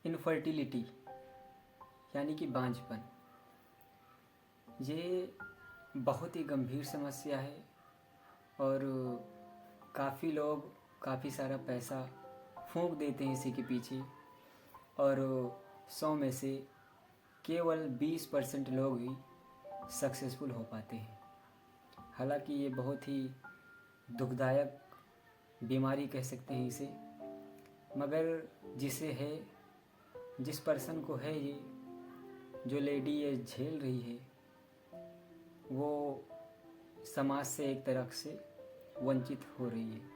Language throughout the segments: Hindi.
इनफर्टिलिटी यानी कि बांझपन, ये बहुत ही गंभीर समस्या है और काफ़ी लोग काफ़ी सारा पैसा फूंक देते हैं इसी के पीछे और 100 में से केवल 20% लोग ही सक्सेसफुल हो पाते हैं। हालांकि ये बहुत ही दुखदायक बीमारी कह सकते हैं इसे, मगर जिसे है, जिस पर्सन को है ये, जो लेडी ये झेल रही है, वो समाज से एक तरह से वंचित हो रही है।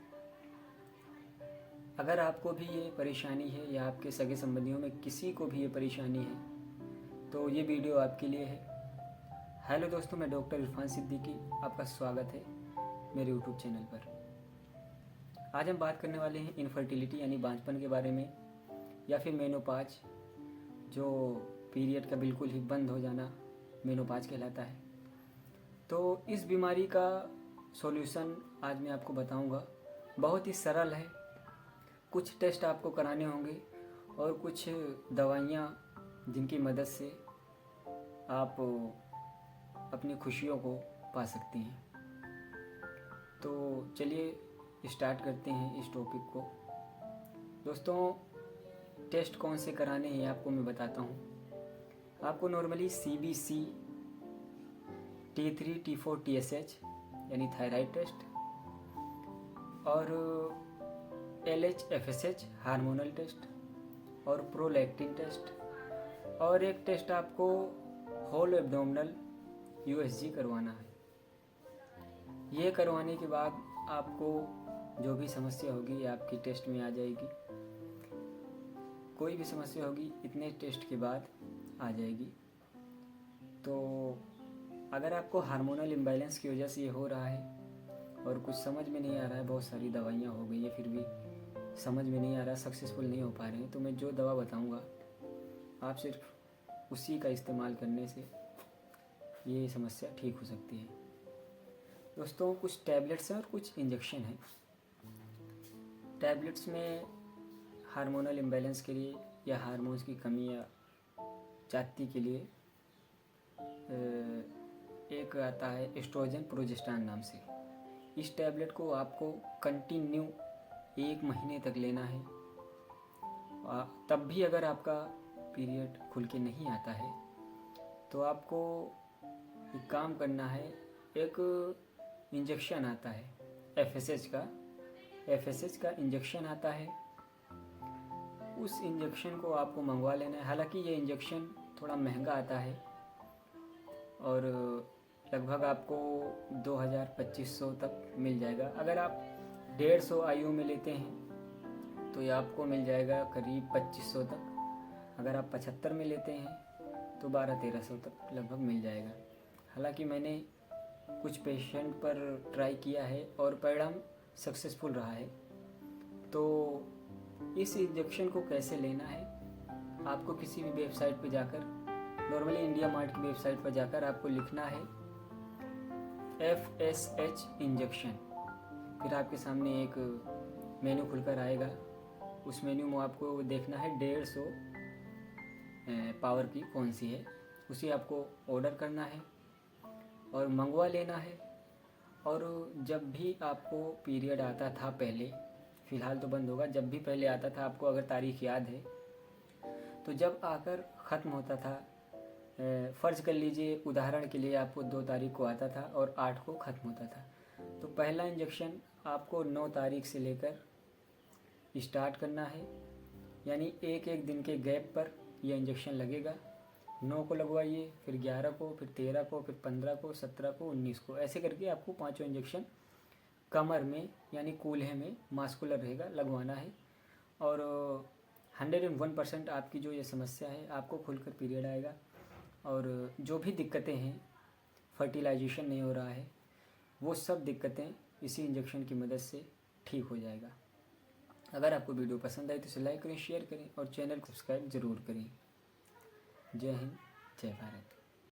अगर आपको भी ये परेशानी है या आपके सगे संबंधियों में किसी को भी ये परेशानी है तो ये वीडियो आपके लिए है। हेलो दोस्तों, मैं डॉक्टर इरफान सिद्दीकी, आपका स्वागत है मेरे यूट्यूब चैनल पर। आज हम बात करने वाले हैं इनफर्टिलिटी यानी बांझपन के बारे में, या फिर मेनोपाज, जो पीरियड का बिल्कुल ही बंद हो जाना मेनोपाज कहलाता है। तो इस बीमारी का सॉल्यूशन आज मैं आपको बताऊंगा। बहुत ही सरल है। कुछ टेस्ट आपको कराने होंगे और कुछ दवाइयाँ जिनकी मदद से आप अपनी खुशियों को पा सकती हैं। तो चलिए स्टार्ट करते हैं इस टॉपिक को। दोस्तों, टेस्ट कौन से कराने हैं आपको मैं बताता हूँ। आपको normally CBC, T3, T4, TSH यानी थायराइड टेस्ट और LH-FSH हार्मोनल टेस्ट और प्रोलैक्टिन टेस्ट, और एक टेस्ट आपको होल एब्डोमिनल USG करवाना है। ये करवाने के बाद आपको जो भी समस्या होगी ये आपकी टेस्ट में आ जाएगी। कोई भी समस्या होगी इतने टेस्ट के बाद आ जाएगी। तो अगर आपको हार्मोनल इम्बैलेंस की वजह से ये हो रहा है और कुछ समझ में नहीं आ रहा है, बहुत सारी दवाइयाँ हो गई है फिर भी समझ में नहीं आ रहा, सक्सेसफुल नहीं हो पा रहे हैं, तो मैं जो दवा बताऊँगा आप सिर्फ उसी का इस्तेमाल करने से ये समस्या ठीक हो सकती है। दोस्तों, कुछ टैबलेट्स हैं और कुछ इंजेक्शन हैं। टैबलेट्स में हार्मोनल इम्बैलेंस के लिए या हार्मोन्स की कमी या जाति के लिए एक आता है एस्ट्रोजन प्रोजेस्टेरॉन नाम से। इस टैबलेट को आपको कंटिन्यू 1 महीने तक लेना है। तब भी अगर आपका पीरियड खुल के नहीं आता है तो आपको एक काम करना है। एक इंजेक्शन आता है FSH का इंजेक्शन आता है। उस इंजेक्शन को आपको मंगवा लेना है। हालांकि ये इंजेक्शन थोड़ा महंगा आता है और लगभग आपको 2000-2500 तक मिल जाएगा। अगर आप 150 IU में लेते हैं तो ये आपको मिल जाएगा करीब 2500 तक। अगर आप 75 में लेते हैं तो 1200-1300 तक लगभग मिल जाएगा। हालांकि मैंने कुछ पेशेंट पर ट्राई किया है और परिणाम सक्सेसफुल रहा है। तो इस इंजेक्शन को कैसे लेना है, आपको किसी भी वेबसाइट पर जाकर, नॉर्मली इंडिया मार्ट की वेबसाइट पर जाकर आपको लिखना है FSH इंजेक्शन। फिर आपके सामने एक मेन्यू खुलकर आएगा। उस मेन्यू में आपको देखना है 150 पावर की कौन सी है, उसे आपको ऑर्डर करना है और मंगवा लेना है। और जब भी आपको पीरियड आता था पहले, फ़िलहाल तो बंद होगा, जब भी पहले आता था आपको अगर तारीख याद है तो जब आकर ख़त्म होता था, फ़र्ज़ कर लीजिए उदाहरण के लिए आपको 2 तारीख को आता था और 8 को ख़त्म होता था, तो पहला इंजेक्शन आपको 9 तारीख से लेकर स्टार्ट करना है। यानी एक दिन के गैप पर यह इंजेक्शन लगेगा। 9 को लगवाइए, फिर 11 को, फिर 13 को, फिर 15 को, 17 को, 19 को, ऐसे करके आपको 5 इंजेक्शन कमर में यानी कूल्हे में, मास्कुलर रहेगा, लगवाना है। और 101% आपकी जो ये समस्या है, आपको खुलकर पीरियड आएगा और जो भी दिक्कतें हैं, फर्टिलाइजेशन नहीं हो रहा है, वो सब दिक्कतें इसी इंजेक्शन की मदद से ठीक हो जाएगा। अगर आपको वीडियो पसंद आए तो इसे लाइक करें, शेयर करें और चैनल को सब्सक्राइब ज़रूर करें। जय हिंद, जय भारत।